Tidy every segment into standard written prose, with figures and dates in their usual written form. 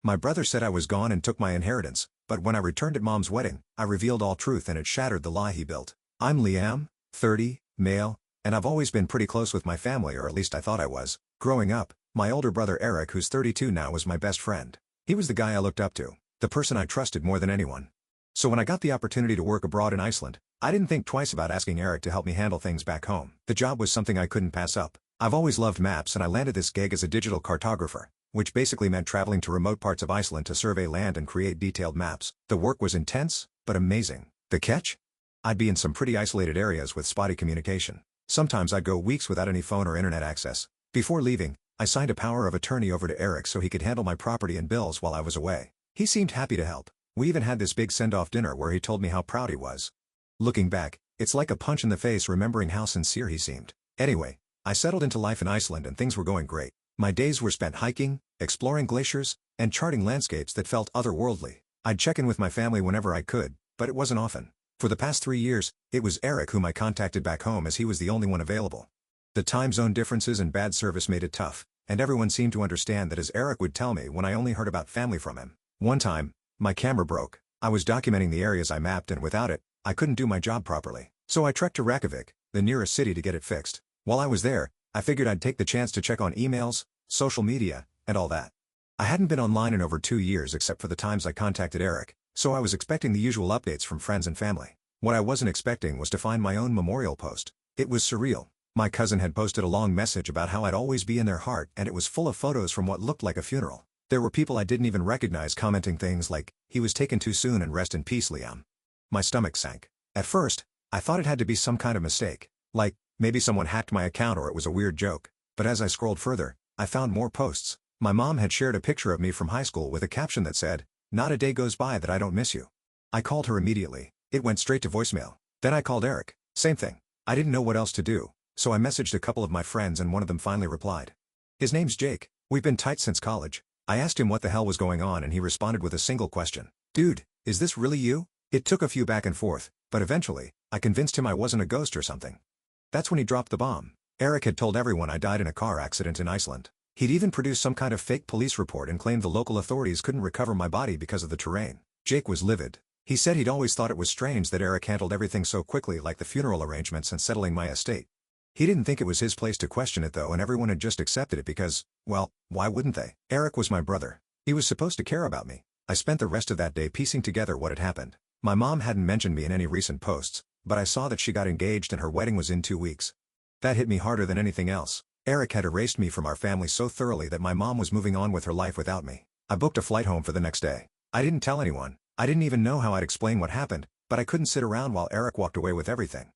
My brother said I was gone and took my inheritance, but when I returned at mom's wedding, I revealed all truth and it shattered the lie he built. I'm Liam, 30, male, and I've always been pretty close with my family, or at least I thought I was. Growing up, my older brother Eric, who's 32 now, was my best friend. He was the guy I looked up to, the person I trusted more than anyone. So when I got the opportunity to work abroad in Iceland, I didn't think twice about asking Eric to help me handle things back home. The job was something I couldn't pass up. I've always loved maps, and I landed this gig as a digital cartographer, which basically meant traveling to remote parts of Iceland to survey land and create detailed maps. The work was intense, but amazing. The catch? I'd be in some pretty isolated areas with spotty communication. Sometimes I'd go weeks without any phone or internet access. Before leaving, I signed a power of attorney over to Eric so he could handle my property and bills while I was away. He seemed happy to help. We even had this big send-off dinner where he told me how proud he was. Looking back, it's like a punch in the face remembering how sincere he seemed. Anyway, I settled into life in Iceland and things were going great. My days were spent hiking, exploring glaciers, and charting landscapes that felt otherworldly. I'd check in with my family whenever I could, but it wasn't often. For the past 3 years, it was Eric whom I contacted back home as he was the only one available. The time zone differences and bad service made it tough, and everyone seemed to understand that, as Eric would tell me when I only heard about family from him. One time, my camera broke. I was documenting the areas I mapped, and without it, I couldn't do my job properly. So I trekked to Reykjavik, the nearest city, to get it fixed. While I was there, I figured I'd take the chance to check on emails, social media, and all that. I hadn't been online in over 2 years except for the times I contacted Eric, so I was expecting the usual updates from friends and family. What I wasn't expecting was to find my own memorial post. It was surreal. My cousin had posted a long message about how I'd always be in their heart, and it was full of photos from what looked like a funeral. There were people I didn't even recognize commenting things like, "He was taken too soon and rest in peace, Liam." My stomach sank. At first, I thought it had to be some kind of mistake, like, maybe someone hacked my account or it was a weird joke. But as I scrolled further, I found more posts. My mom had shared a picture of me from high school with a caption that said, "Not a day goes by that I don't miss you." I called her immediately. It went straight to voicemail. Then I called Eric. Same thing. I didn't know what else to do, so I messaged a couple of my friends and one of them finally replied. His name's Jake. We've been tight since college. I asked him what the hell was going on and he responded with a single question. "Dude, is this really you?" It took a few back and forth, but eventually, I convinced him I wasn't a ghost or something. That's when he dropped the bomb. Eric had told everyone I died in a car accident in Iceland. He'd even produced some kind of fake police report and claimed the local authorities couldn't recover my body because of the terrain. Jake was livid. He said he'd always thought it was strange that Eric handled everything so quickly, like the funeral arrangements and settling my estate. He didn't think it was his place to question it though, and everyone had just accepted it because, well, why wouldn't they? Eric was my brother. He was supposed to care about me. I spent the rest of that day piecing together what had happened. My mom hadn't mentioned me in any recent posts, but I saw that she got engaged and her wedding was in 2 weeks. That hit me harder than anything else. Eric had erased me from our family so thoroughly that my mom was moving on with her life without me. I booked a flight home for the next day. I didn't tell anyone. I didn't even know how I'd explain what happened, but I couldn't sit around while Eric walked away with everything.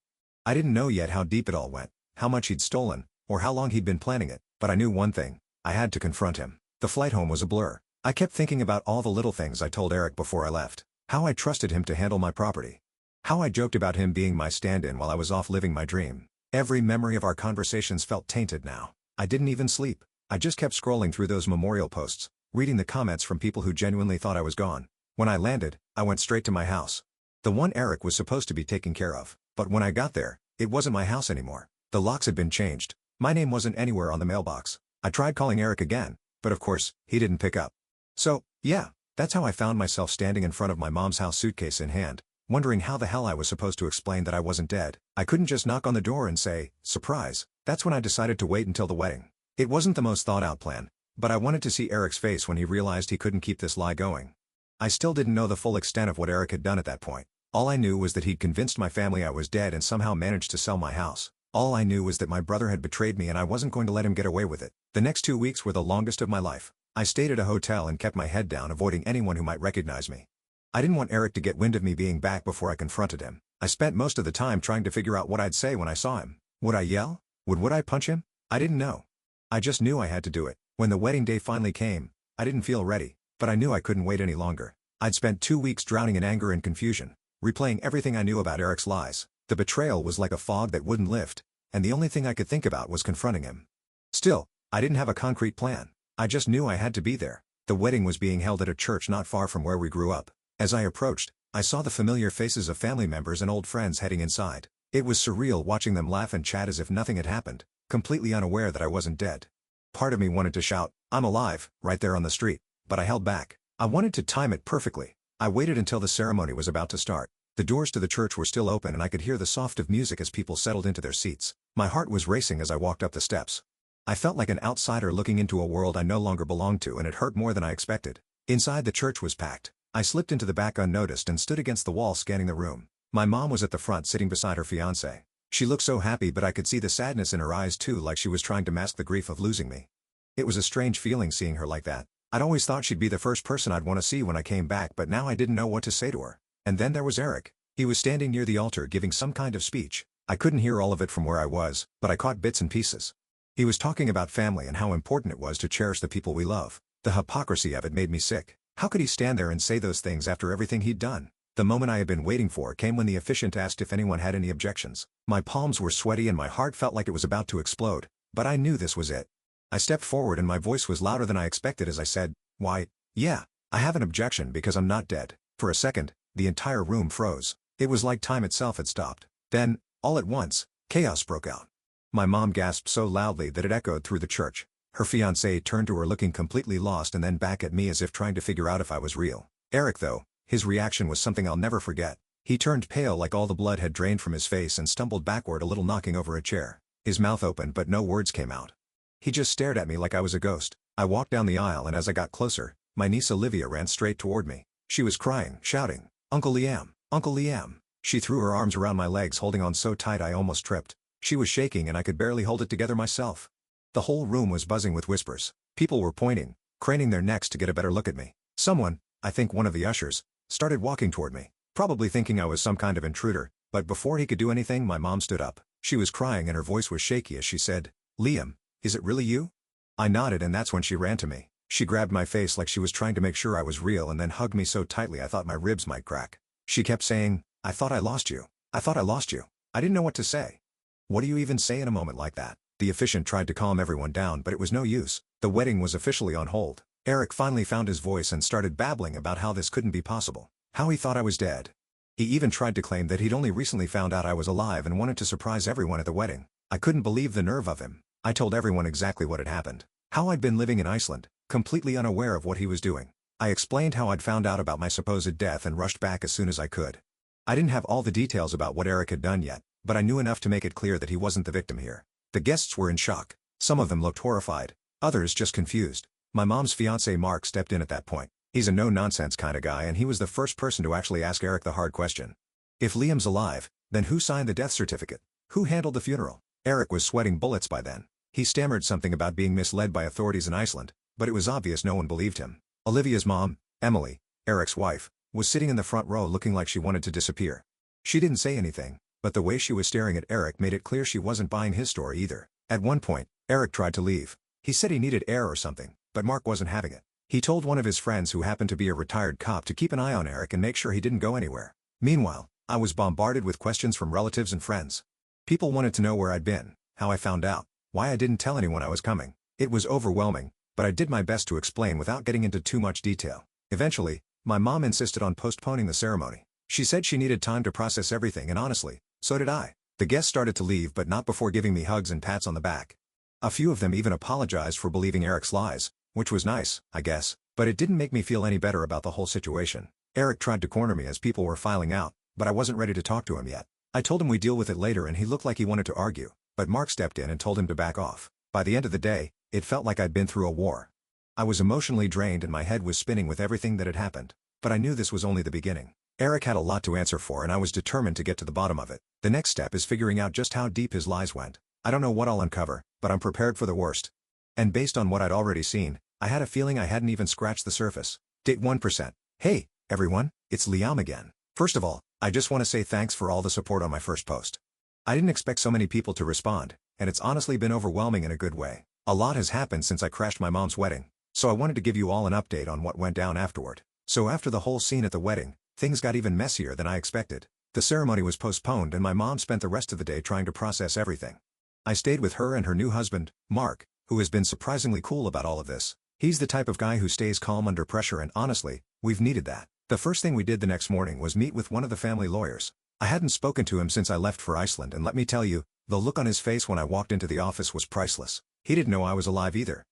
I didn't know yet how deep it all went, how much he'd stolen, or how long he'd been planning it, but I knew one thing. I had to confront him. The flight home was a blur. I kept thinking about all the little things I told Eric before I left. How I trusted him to handle my property. How I joked about him being my stand-in while I was off living my dream. Every memory of our conversations felt tainted now. I didn't even sleep. I just kept scrolling through those memorial posts, reading the comments from people who genuinely thought I was gone. When I landed, I went straight to my house. The one Eric was supposed to be taking care of. But when I got there, it wasn't my house anymore. The locks had been changed. My name wasn't anywhere on the mailbox. I tried calling Eric again, but of course, he didn't pick up. So, yeah, that's how I found myself standing in front of my mom's house, suitcase in hand, wondering how the hell I was supposed to explain that I wasn't dead. I couldn't just knock on the door and say, "Surprise." That's when I decided to wait until the wedding. It wasn't the most thought-out plan, but I wanted to see Eric's face when he realized he couldn't keep this lie going. I still didn't know the full extent of what Eric had done at that point. All I knew was that he'd convinced my family I was dead and somehow managed to sell my house. All I knew was that my brother had betrayed me and I wasn't going to let him get away with it. The next 2 weeks were the longest of my life. I stayed at a hotel and kept my head down, avoiding anyone who might recognize me. I didn't want Eric to get wind of me being back before I confronted him. I spent most of the time trying to figure out what I'd say when I saw him. Would I yell? Would I punch him? I didn't know. I just knew I had to do it. When the wedding day finally came, I didn't feel ready, but I knew I couldn't wait any longer. I'd spent 2 weeks drowning in anger and confusion, replaying everything I knew about Eric's lies. The betrayal was like a fog that wouldn't lift, and the only thing I could think about was confronting him. Still, I didn't have a concrete plan. I just knew I had to be there. The wedding was being held at a church not far from where we grew up. As I approached, I saw the familiar faces of family members and old friends heading inside. It was surreal watching them laugh and chat as if nothing had happened, completely unaware that I wasn't dead. Part of me wanted to shout, "I'm alive," right there on the street. but I held back. I wanted to time it perfectly. I waited until the ceremony was about to start. The doors to the church were still open and I could hear the sound of music as people settled into their seats. My heart was racing as I walked up the steps. I felt like an outsider looking into a world I no longer belonged to, and it hurt more than I expected. Inside, the church was packed. I slipped into the back unnoticed and stood against the wall scanning the room. My mom was at the front sitting beside her fiancé. She looked so happy, but I could see the sadness in her eyes too, like she was trying to mask the grief of losing me. It was a strange feeling seeing her like that. I'd always thought she'd be the first person I'd want to see when I came back, but now I didn't know what to say to her. And then there was Eric. He was standing near the altar giving some kind of speech. I couldn't hear all of it from where I was, but I caught bits and pieces. He was talking about family and how important it was to cherish the people we love. The hypocrisy of it made me sick. How could he stand there and say those things after everything he'd done? The moment I had been waiting for came when the officiant asked if anyone had any objections. My palms were sweaty and my heart felt like it was about to explode, but I knew this was it. I stepped forward and my voice was louder than I expected as I said, "Why, yeah, I have an objection because I'm not dead." For a second, the entire room froze. It was like time itself had stopped. Then, all at once, chaos broke out. My mom gasped so loudly that it echoed through the church. Her fiancé turned to her looking completely lost and then back at me as if trying to figure out if I was real. Eric, though, his reaction was something I'll never forget. He turned pale like all the blood had drained from his face and stumbled backward a little, knocking over a chair. His mouth opened but no words came out. He just stared at me like I was a ghost. I walked down the aisle and as I got closer, my niece Olivia ran straight toward me. She was crying, shouting, "Uncle Liam! Uncle Liam!" She threw her arms around my legs, holding on so tight I almost tripped. She was shaking and I could barely hold it together myself. The whole room was buzzing with whispers. People were pointing, craning their necks to get a better look at me. Someone, I think one of the ushers, started walking toward me, probably thinking I was some kind of intruder, but before he could do anything my mom stood up. She was crying and her voice was shaky as she said, "Liam, is it really you?" I nodded and that's when she ran to me. She grabbed my face like she was trying to make sure I was real and then hugged me so tightly I thought my ribs might crack. She kept saying, "I thought I lost you. I thought I lost you." I didn't know what to say. What do you even say in a moment like that? The officiant tried to calm everyone down but it was no use. The wedding was officially on hold. Eric finally found his voice and started babbling about how this couldn't be possible. How he thought I was dead. He even tried to claim that he'd only recently found out I was alive and wanted to surprise everyone at the wedding. I couldn't believe the nerve of him. I told everyone exactly what had happened. How I'd been living in Iceland, completely unaware of what he was doing. I explained how I'd found out about my supposed death and rushed back as soon as I could. I didn't have all the details about what Eric had done yet, but I knew enough to make it clear that he wasn't the victim here. The guests were in shock. Some of them looked horrified. Others just confused. My mom's fiancé Mark stepped in at that point. He's a no-nonsense kind of guy and he was the first person to actually ask Eric the hard question. If Liam's alive, then who signed the death certificate? Who handled the funeral? Eric was sweating bullets by then. He stammered something about being misled by authorities in Iceland, but it was obvious no one believed him. Olivia's mom, Emily, Eric's wife, was sitting in the front row looking like she wanted to disappear. She didn't say anything, but the way she was staring at Eric made it clear she wasn't buying his story either. At one point, Eric tried to leave. He said he needed air or something, but Mark wasn't having it. He told one of his friends who happened to be a retired cop to keep an eye on Eric and make sure he didn't go anywhere. Meanwhile, I was bombarded with questions from relatives and friends. People wanted to know where I'd been, how I found out, why I didn't tell anyone I was coming. It was overwhelming, but I did my best to explain without getting into too much detail. Eventually, my mom insisted on postponing the ceremony. She said she needed time to process everything and honestly, so did I. The guests started to leave but not before giving me hugs and pats on the back. A few of them even apologized for believing Eric's lies, which was nice, I guess, but it didn't make me feel any better about the whole situation. Eric tried to corner me as people were filing out, but I wasn't ready to talk to him yet. I told him we'd deal with it later and he looked like he wanted to argue, but Mark stepped in and told him to back off. By the end of the day, it felt like I'd been through a war. I was emotionally drained and my head was spinning with everything that had happened, but I knew this was only the beginning. Eric had a lot to answer for and I was determined to get to the bottom of it. The next step is figuring out just how deep his lies went. I don't know what I'll uncover, but I'm prepared for the worst. And based on what I'd already seen, I had a feeling I hadn't even scratched the surface. Date 1%. Hey, everyone, it's Liam again. First of all, I just want to say thanks for all the support on my first post. I didn't expect so many people to respond, and it's honestly been overwhelming in a good way. A lot has happened since I crashed my mom's wedding, so I wanted to give you all an update on what went down afterward. So after the whole scene at the wedding, things got even messier than I expected. The ceremony was postponed and my mom spent the rest of the day trying to process everything. I stayed with her and her new husband, Mark, who has been surprisingly cool about all of this. He's the type of guy who stays calm under pressure and honestly, we've needed that. The first thing we did the next morning was meet with one of the family lawyers. I hadn't spoken to him since I left for Iceland and let me tell you, the look on his face when I walked into the office was priceless. He didn't know I was alive either.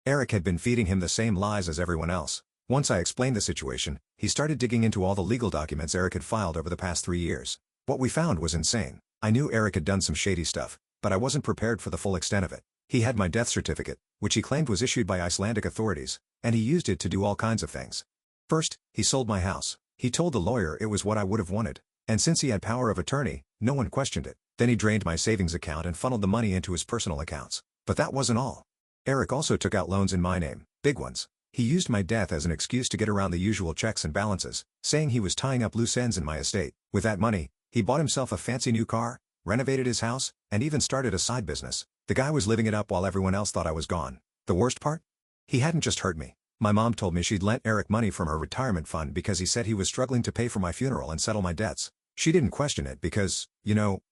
Eric had been feeding him the same lies as everyone else. Once I explained the situation, he started digging into all the legal documents Eric had filed over the past 3 years. What we found was insane. I knew Eric had done some shady stuff, but I wasn't prepared for the full extent of it. He had my death certificate, which he claimed was issued by Icelandic authorities, and he used it to do all kinds of things. First, he sold my house. He told the lawyer it was what I would have wanted, and since he had power of attorney, no one questioned it. Then he drained my savings account and funneled the money into his personal accounts. But that wasn't all. Eric also took out loans in my name, big ones. He used my death as an excuse to get around the usual checks and balances, saying he was tying up loose ends in my estate. With that money, he bought himself a fancy new car, renovated his house, and even started a side business. The guy was living it up while everyone else thought I was gone. The worst part? He hadn't just hurt me. My mom told me she'd lent Eric money from her retirement fund because he said he was struggling to pay for my funeral and settle my debts. She didn't question it because,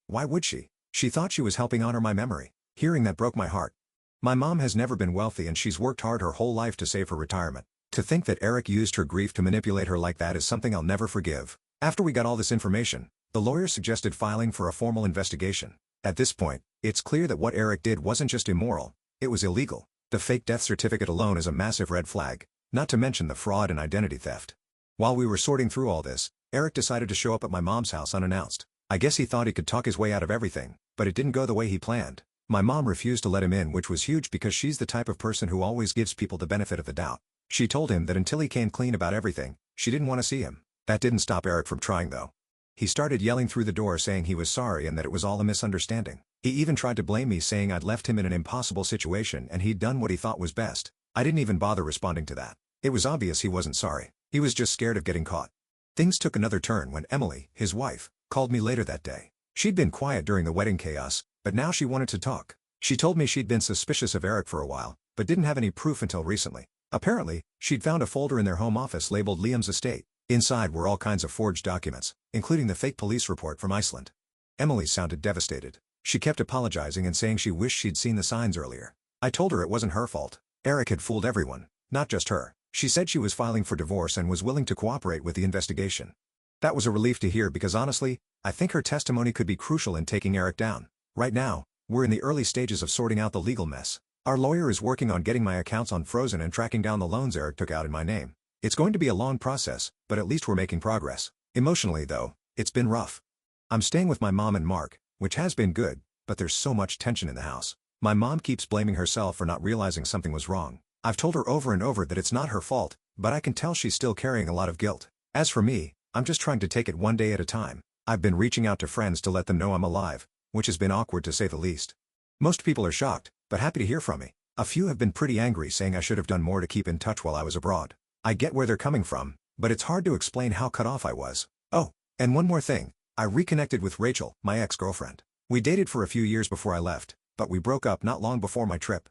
why would she? She thought she was helping honor my memory. Hearing that broke my heart. My mom has never been wealthy and she's worked hard her whole life to save for retirement. To think that Eric used her grief to manipulate her like that is something I'll never forgive. After we got all this information, the lawyer suggested filing for a formal investigation. At this point, it's clear that what Eric did wasn't just immoral, it was illegal. The fake death certificate alone is a massive red flag, not to mention the fraud and identity theft. While we were sorting through all this, Eric decided to show up at my mom's house unannounced. I guess he thought he could talk his way out of everything, but it didn't go the way he planned. My mom refused to let him in, which was huge because she's the type of person who always gives people the benefit of the doubt. She told him that until he came clean about everything, she didn't want to see him. That didn't stop Eric from trying though. He started yelling through the door saying he was sorry and that it was all a misunderstanding. He even tried to blame me, saying I'd left him in an impossible situation and he'd done what he thought was best. I didn't even bother responding to that. It was obvious he wasn't sorry. He was just scared of getting caught. Things took another turn when Emily, his wife, called me later that day. She'd been quiet during the wedding chaos, but now she wanted to talk. She told me she'd been suspicious of Eric for a while, but didn't have any proof until recently. Apparently, she'd found a folder in their home office labeled Liam's estate. Inside were all kinds of forged documents, including the fake police report from Iceland. Emily sounded devastated. She kept apologizing and saying she wished she'd seen the signs earlier. I told her it wasn't her fault. Eric had fooled everyone, not just her. She said she was filing for divorce and was willing to cooperate with the investigation. That was a relief to hear because honestly, I think her testimony could be crucial in taking Eric down. Right now, we're in the early stages of sorting out the legal mess. Our lawyer is working on getting my accounts unfrozen and tracking down the loans Eric took out in my name. It's going to be a long process, but at least we're making progress. Emotionally though, it's been rough. I'm staying with my mom and Mark, which has been good, but there's so much tension in the house. My mom keeps blaming herself for not realizing something was wrong. I've told her over and over that it's not her fault, but I can tell she's still carrying a lot of guilt. As for me, I'm just trying to take it one day at a time. I've been reaching out to friends to let them know I'm alive, which has been awkward to say the least. Most people are shocked, but happy to hear from me. A few have been pretty angry, saying I should have done more to keep in touch while I was abroad. I get where they're coming from, but it's hard to explain how cut off I was. Oh, and one more thing. I reconnected with Rachel, my ex-girlfriend. We dated for a few years before I left, but we broke up not long before my trip.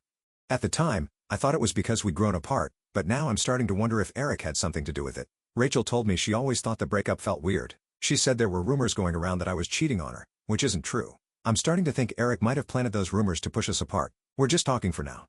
At the time, I thought it was because we'd grown apart, but now I'm starting to wonder if Eric had something to do with it. Rachel told me she always thought the breakup felt weird. She said there were rumors going around that I was cheating on her, which isn't true. I'm starting to think Eric might have planted those rumors to push us apart. We're just talking for now.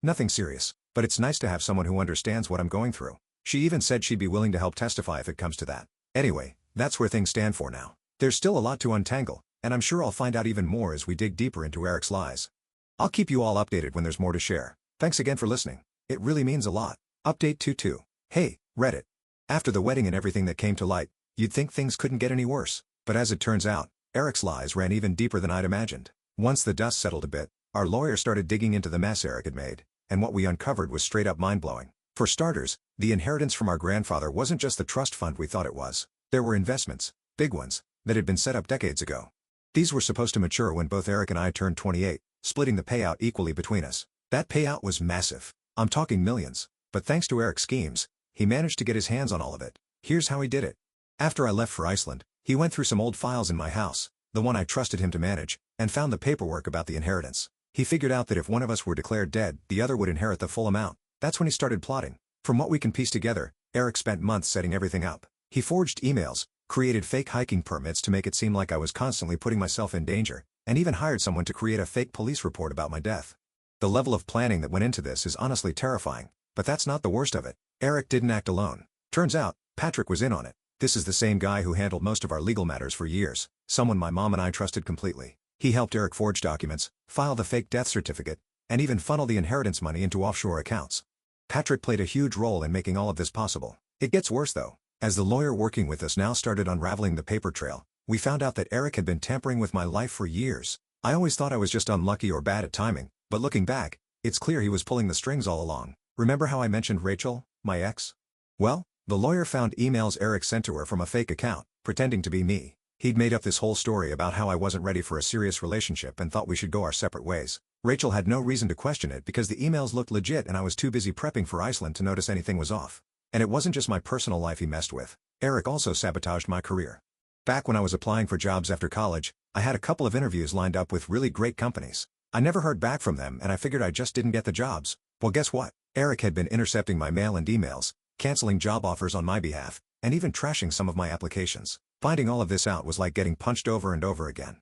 Nothing serious, but it's nice to have someone who understands what I'm going through. She even said she'd be willing to help testify if it comes to that. Anyway, that's where things stand for now. There's still a lot to untangle, and I'm sure I'll find out even more as we dig deeper into Eric's lies. I'll keep you all updated when there's more to share. Thanks again for listening. It really means a lot. Update 2-2. Hey, Reddit. After the wedding and everything that came to light, you'd think things couldn't get any worse. But as it turns out, Eric's lies ran even deeper than I'd imagined. Once the dust settled a bit, our lawyer started digging into the mess Eric had made, and what we uncovered was straight up mind-blowing. For starters, the inheritance from our grandfather wasn't just the trust fund we thought it was. There were investments, big ones, that had been set up decades ago. These were supposed to mature when both Eric and I turned 28, splitting the payout equally between us. That payout was massive. I'm talking millions. But thanks to Eric's schemes, he managed to get his hands on all of it. Here's how he did it. After I left for Iceland, he went through some old files in my house, the one I trusted him to manage, and found the paperwork about the inheritance. He figured out that if one of us were declared dead, the other would inherit the full amount. That's when he started plotting. From what we can piece together, Eric spent months setting everything up. He forged emails, created fake hiking permits to make it seem like I was constantly putting myself in danger, and even hired someone to create a fake police report about my death. The level of planning that went into this is honestly terrifying, but that's not the worst of it. Eric didn't act alone. Turns out, Patrick was in on it. This is the same guy who handled most of our legal matters for years, someone my mom and I trusted completely. He helped Eric forge documents, file the fake death certificate, and even funnel the inheritance money into offshore accounts. Patrick played a huge role in making all of this possible. It gets worse though. As the lawyer working with us now started unraveling the paper trail, we found out that Eric had been tampering with my life for years. I always thought I was just unlucky or bad at timing, but looking back, it's clear he was pulling the strings all along. Remember how I mentioned Rachel, my ex? Well, the lawyer found emails Eric sent to her from a fake account, pretending to be me. He'd made up this whole story about how I wasn't ready for a serious relationship and thought we should go our separate ways. Rachel had no reason to question it because the emails looked legit and I was too busy prepping for Iceland to notice anything was off. And it wasn't just my personal life he messed with. Eric also sabotaged my career. Back when I was applying for jobs after college, I had a couple of interviews lined up with really great companies. I never heard back from them and I figured I just didn't get the jobs. Well, guess what? Eric had been intercepting my mail and emails, canceling job offers on my behalf, and even trashing some of my applications. Finding all of this out was like getting punched over and over again.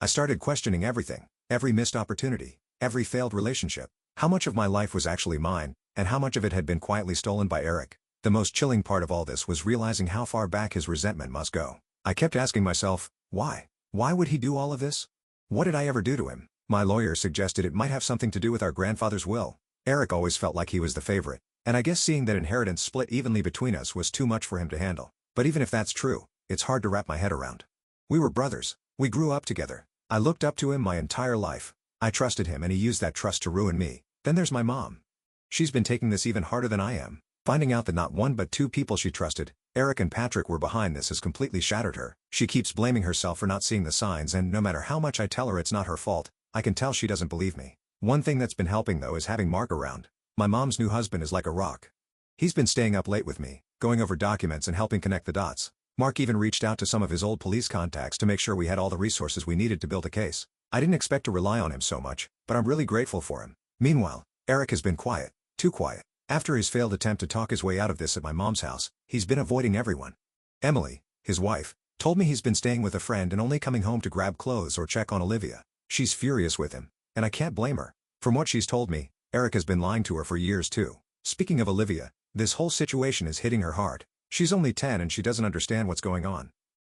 I started questioning everything, every missed opportunity, every failed relationship, how much of my life was actually mine, and how much of it had been quietly stolen by Eric. The most chilling part of all this was realizing how far back his resentment must go. I kept asking myself, why? Why would he do all of this? What did I ever do to him? My lawyer suggested it might have something to do with our grandfather's will. Eric always felt like he was the favorite, and I guess seeing that inheritance split evenly between us was too much for him to handle. But even if that's true, it's hard to wrap my head around. We were brothers. We grew up together. I looked up to him my entire life. I trusted him and he used that trust to ruin me. Then there's my mom. She's been taking this even harder than I am. Finding out that not one but two people she trusted, Eric and Patrick, were behind this has completely shattered her. She keeps blaming herself for not seeing the signs, and no matter how much I tell her it's not her fault, I can tell she doesn't believe me. One thing that's been helping though is having Mark around. My mom's new husband is like a rock. He's been staying up late with me, going over documents and helping connect the dots. Mark even reached out to some of his old police contacts to make sure we had all the resources we needed to build a case. I didn't expect to rely on him so much, but I'm really grateful for him. Meanwhile, Eric has been quiet, too quiet. After his failed attempt to talk his way out of this at my mom's house, he's been avoiding everyone. Emily, his wife, told me he's been staying with a friend and only coming home to grab clothes or check on Olivia. She's furious with him, and I can't blame her. From what she's told me, Eric has been lying to her for years too. Speaking of Olivia, this whole situation is hitting her hard. She's only 10 and she doesn't understand what's going on.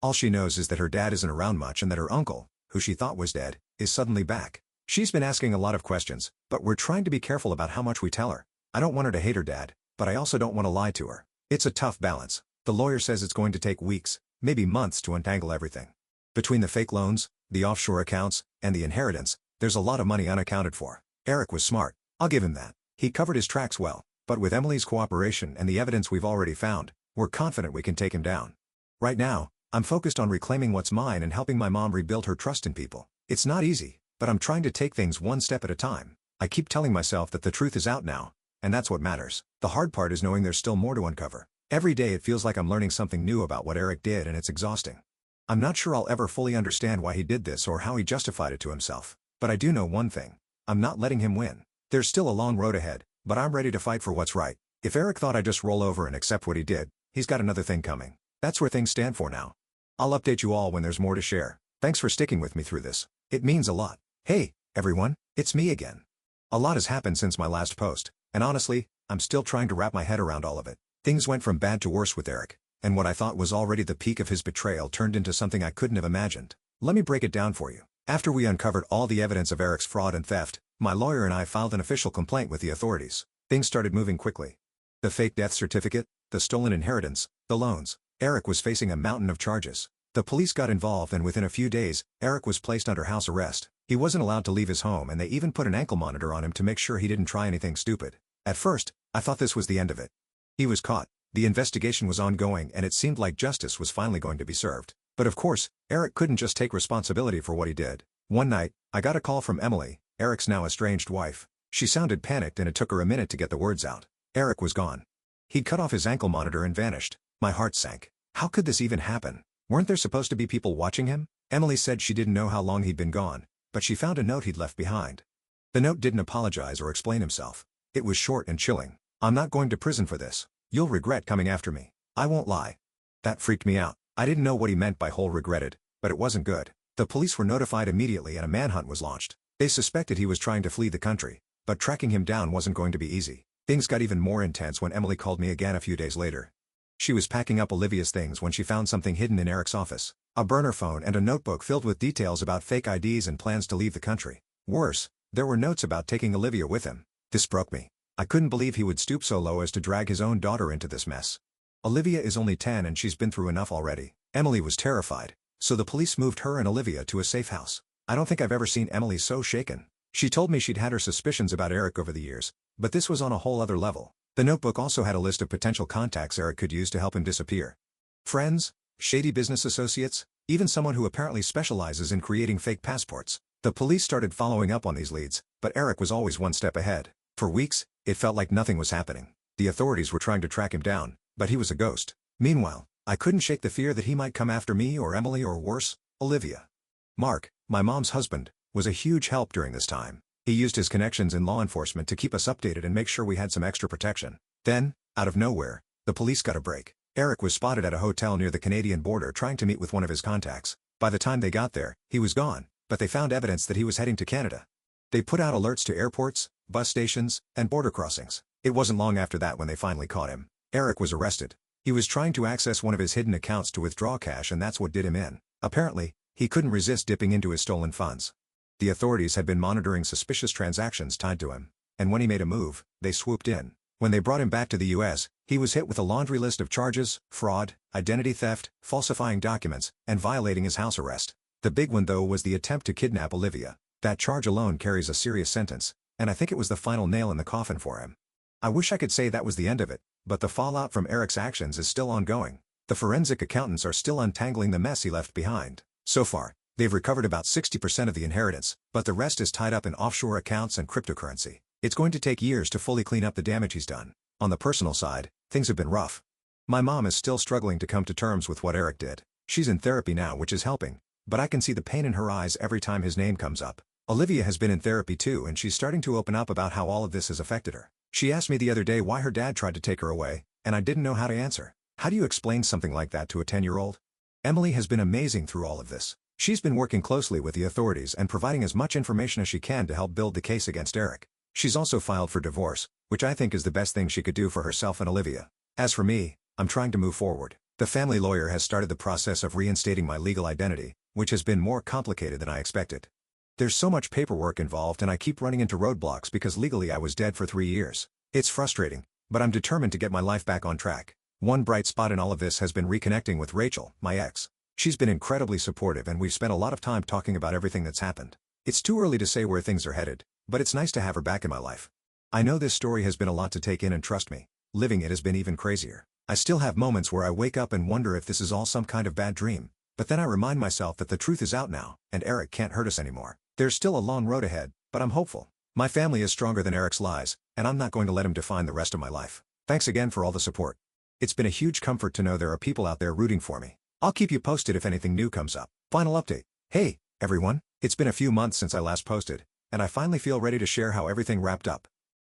All she knows is that her dad isn't around much and that her uncle, who she thought was dead, is suddenly back. She's been asking a lot of questions, but we're trying to be careful about how much we tell her. I don't want her to hate her dad, but I also don't want to lie to her. It's a tough balance. The lawyer says it's going to take weeks, maybe months to untangle everything. Between the fake loans, the offshore accounts, and the inheritance, there's a lot of money unaccounted for. Eric was smart, I'll give him that. He covered his tracks well, but with Emily's cooperation and the evidence we've already found, we're confident we can take him down. Right now, I'm focused on reclaiming what's mine and helping my mom rebuild her trust in people. It's not easy, but I'm trying to take things one step at a time. I keep telling myself that the truth is out now, and that's what matters. The hard part is knowing there's still more to uncover. Every day it feels like I'm learning something new about what Eric did, and it's exhausting. I'm not sure I'll ever fully understand why he did this or how he justified it to himself. But I do know one thing. I'm not letting him win. There's still a long road ahead, but I'm ready to fight for what's right. If Eric thought I'd just roll over and accept what he did, he's got another thing coming. That's where things stand for now. I'll update you all when there's more to share. Thanks for sticking with me through this. It means a lot. Hey, everyone, it's me again. A lot has happened since my last post, and honestly, I'm still trying to wrap my head around all of it. Things went from bad to worse with Eric, and what I thought was already the peak of his betrayal turned into something I couldn't have imagined. Let me break it down for you. After we uncovered all the evidence of Eric's fraud and theft, my lawyer and I filed an official complaint with the authorities. Things started moving quickly. The fake death certificate, the stolen inheritance, the loans. Eric was facing a mountain of charges. The police got involved and within a few days, Eric was placed under house arrest. He wasn't allowed to leave his home and they even put an ankle monitor on him to make sure he didn't try anything stupid. At first, I thought this was the end of it. He was caught. The investigation was ongoing and it seemed like justice was finally going to be served. But of course, Eric couldn't just take responsibility for what he did. One night, I got a call from Emily, Eric's now estranged wife. She sounded panicked and it took her a minute to get the words out. Eric was gone. He'd cut off his ankle monitor and vanished. My heart sank. How could this even happen? Weren't there supposed to be people watching him? Emily said she didn't know how long he'd been gone, but she found a note he'd left behind. The note didn't apologize or explain himself. It was short and chilling. I'm not going to prison for this. You'll regret coming after me. I won't lie. That freaked me out. I didn't know what he meant by whole regretted, but it wasn't good. The police were notified immediately and a manhunt was launched. They suspected he was trying to flee the country, but tracking him down wasn't going to be easy. Things got even more intense when Emily called me again a few days later. She was packing up Olivia's things when she found something hidden in Eric's office. A burner phone and a notebook filled with details about fake IDs and plans to leave the country. Worse, There were notes about taking Olivia with him. This broke me. I couldn't believe he would stoop so low as to drag his own daughter into this mess. Olivia is only 10 and she's been through enough already. Emily was terrified, so the police moved her and Olivia to a safe house. I don't think I've ever seen Emily so shaken. She told me she'd had her suspicions about Eric over the years, but this was on a whole other level. The notebook also had a list of potential contacts Eric could use to help him disappear. Friends, shady business associates, even someone who apparently specializes in creating fake passports. The police started following up on these leads, but Eric was always one step ahead. For weeks, it felt like nothing was happening. The authorities were trying to track him down, but he was a ghost. Meanwhile, I couldn't shake the fear that he might come after me or Emily or worse, Olivia. Mark, my mom's husband, was a huge help during this time. He used his connections in law enforcement to keep us updated and make sure we had some extra protection. Then, out of nowhere, the police got a break. Eric was spotted at a hotel near the Canadian border trying to meet with one of his contacts. By the time they got there, he was gone, but they found evidence that he was heading to Canada. They put out alerts to airports, bus stations, and border crossings. It wasn't long after that when they finally caught him. Eric was arrested. He was trying to access one of his hidden accounts to withdraw cash, and that's what did him in. Apparently, he couldn't resist dipping into his stolen funds. The authorities had been monitoring suspicious transactions tied to him, and when he made a move, they swooped in. When they brought him back to the U.S., he was hit with a laundry list of charges: fraud, identity theft, falsifying documents, and violating his house arrest. The big one though was the attempt to kidnap Olivia. That charge alone carries a serious sentence, and I think it was the final nail in the coffin for him. I wish I could say that was the end of it, but the fallout from Eric's actions is still ongoing. The forensic accountants are still untangling the mess he left behind. So far, they've recovered about 60% of the inheritance, but the rest is tied up in offshore accounts and cryptocurrency. It's going to take years to fully clean up the damage he's done. On the personal side, things have been rough. My mom is still struggling to come to terms with what Eric did. She's in therapy now, which is helping, but I can see the pain in her eyes every time his name comes up. Olivia has been in therapy too, and she's starting to open up about how all of this has affected her. She asked me the other day why her dad tried to take her away, and I didn't know how to answer. How do you explain something like that to a 10-year-old? Emily has been amazing through all of this. She's been working closely with the authorities and providing as much information as she can to help build the case against Eric. She's also filed for divorce, which I think is the best thing she could do for herself and Olivia. As for me, I'm trying to move forward. The family lawyer has started the process of reinstating my legal identity, which has been more complicated than I expected. There's so much paperwork involved and I keep running into roadblocks because legally I was dead for 3 years. It's frustrating, but I'm determined to get my life back on track. One bright spot in all of this has been reconnecting with Rachel, my ex. She's been incredibly supportive and we've spent a lot of time talking about everything that's happened. It's too early to say where things are headed, but it's nice to have her back in my life. I know this story has been a lot to take in, and trust me, living it has been even crazier. I still have moments where I wake up and wonder if this is all some kind of bad dream, but then I remind myself that the truth is out now, and Eric can't hurt us anymore. There's still a long road ahead, but I'm hopeful. My family is stronger than Eric's lies, and I'm not going to let him define the rest of my life. Thanks again for all the support. It's been a huge comfort to know there are people out there rooting for me. I'll keep you posted if anything new comes up. Final update. Hey, everyone, it's been a few months since I last posted, and I finally feel ready to share how everything wrapped up.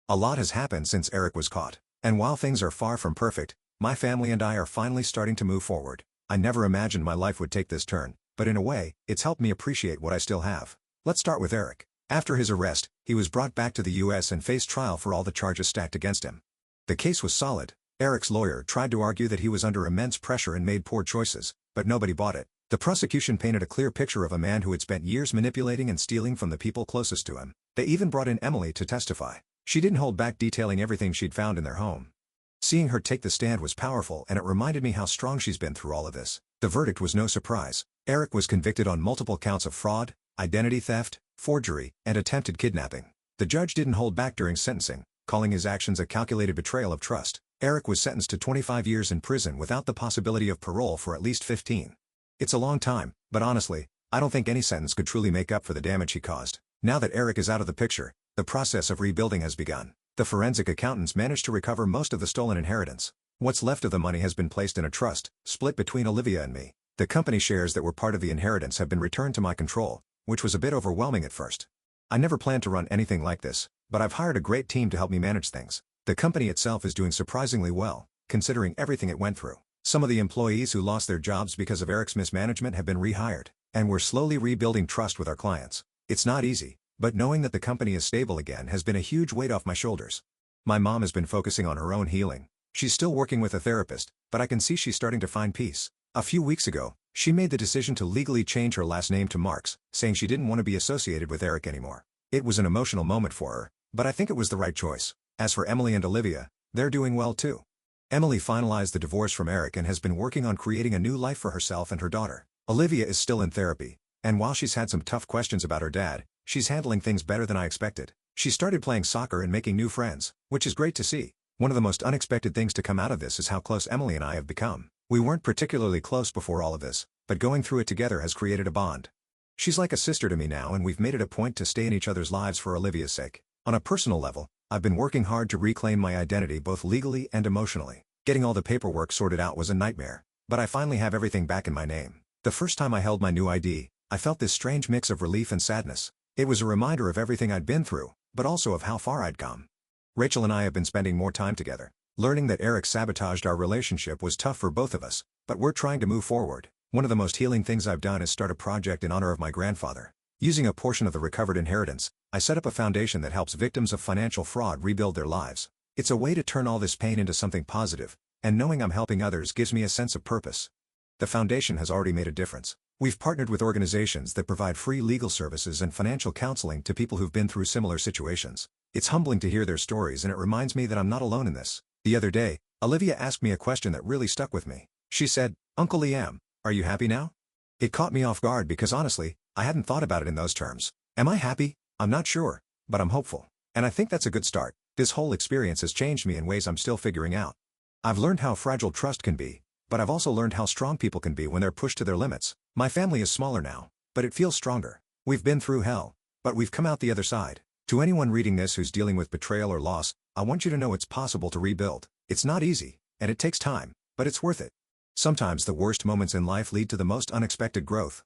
A lot has happened since Eric was caught, and while things are far from perfect, my family and I are finally starting to move forward. I never imagined my life would take this turn, but in a way, it's helped me appreciate what I still have. Let's start with Eric. After his arrest, he was brought back to the U.S. and faced trial for all the charges stacked against him. The case was solid. Eric's lawyer tried to argue that he was under immense pressure and made poor choices, but nobody bought it. The prosecution painted a clear picture of a man who had spent years manipulating and stealing from the people closest to him. They even brought in Emily to testify. She didn't hold back detailing everything she'd found in their home. Seeing her take the stand was powerful, and it reminded me how strong she's been through all of this. The verdict was no surprise. Eric was convicted on multiple counts of fraud, identity theft, forgery, and attempted kidnapping. The judge didn't hold back during sentencing, calling his actions a calculated betrayal of trust. Eric was sentenced to 25 years in prison without the possibility of parole for at least 15. It's a long time, but honestly, I don't think any sentence could truly make up for the damage he caused. Now that Eric is out of the picture, the process of rebuilding has begun. The forensic accountants managed to recover most of the stolen inheritance. What's left of the money has been placed in a trust, split between Olivia and me. The company shares that were part of the inheritance have been returned to my control, which was a bit overwhelming at first. I never planned to run anything like this, but I've hired a great team to help me manage things. The company itself is doing surprisingly well, considering everything it went through. Some of the employees who lost their jobs because of Eric's mismanagement have been rehired, and we're slowly rebuilding trust with our clients. It's not easy, but knowing that the company is stable again has been a huge weight off my shoulders. My mom has been focusing on her own healing. She's still working with a therapist, but I can see she's starting to find peace. A few weeks ago, she made the decision to legally change her last name to Marks, saying she didn't want to be associated with Eric anymore. It was an emotional moment for her, but I think it was the right choice. As for Emily and Olivia, they're doing well too. Emily finalized the divorce from Eric and has been working on creating a new life for herself and her daughter. Olivia is still in therapy, and while she's had some tough questions about her dad, she's handling things better than I expected. She started playing soccer and making new friends, which is great to see. One of the most unexpected things to come out of this is how close Emily and I have become. We weren't particularly close before all of this, but going through it together has created a bond. She's like a sister to me now, and we've made it a point to stay in each other's lives for Olivia's sake. On a personal level, I've been working hard to reclaim my identity both legally and emotionally. Getting all the paperwork sorted out was a nightmare, but I finally have everything back in my name. The first time I held my new ID, I felt this strange mix of relief and sadness. It was a reminder of everything I'd been through, but also of how far I'd come. Rachel and I have been spending more time together. Learning that Eric sabotaged our relationship was tough for both of us, but we're trying to move forward. One of the most healing things I've done is start a project in honor of my grandfather. Using a portion of the recovered inheritance, I set up a foundation that helps victims of financial fraud rebuild their lives. It's a way to turn all this pain into something positive, and knowing I'm helping others gives me a sense of purpose. The foundation has already made a difference. We've partnered with organizations that provide free legal services and financial counseling to people who've been through similar situations. It's humbling to hear their stories, and it reminds me that I'm not alone in this. The other day, Olivia asked me a question that really stuck with me. She said, "Uncle Liam, are you happy now?" It caught me off guard because honestly, I hadn't thought about it in those terms. Am I happy? I'm not sure, but I'm hopeful. And I think that's a good start. This whole experience has changed me in ways I'm still figuring out. I've learned how fragile trust can be, but I've also learned how strong people can be when they're pushed to their limits. My family is smaller now, but it feels stronger. We've been through hell, but we've come out the other side. To anyone reading this who's dealing with betrayal or loss, I want you to know it's possible to rebuild. It's not easy, and it takes time, but it's worth it. Sometimes the worst moments in life lead to the most unexpected growth.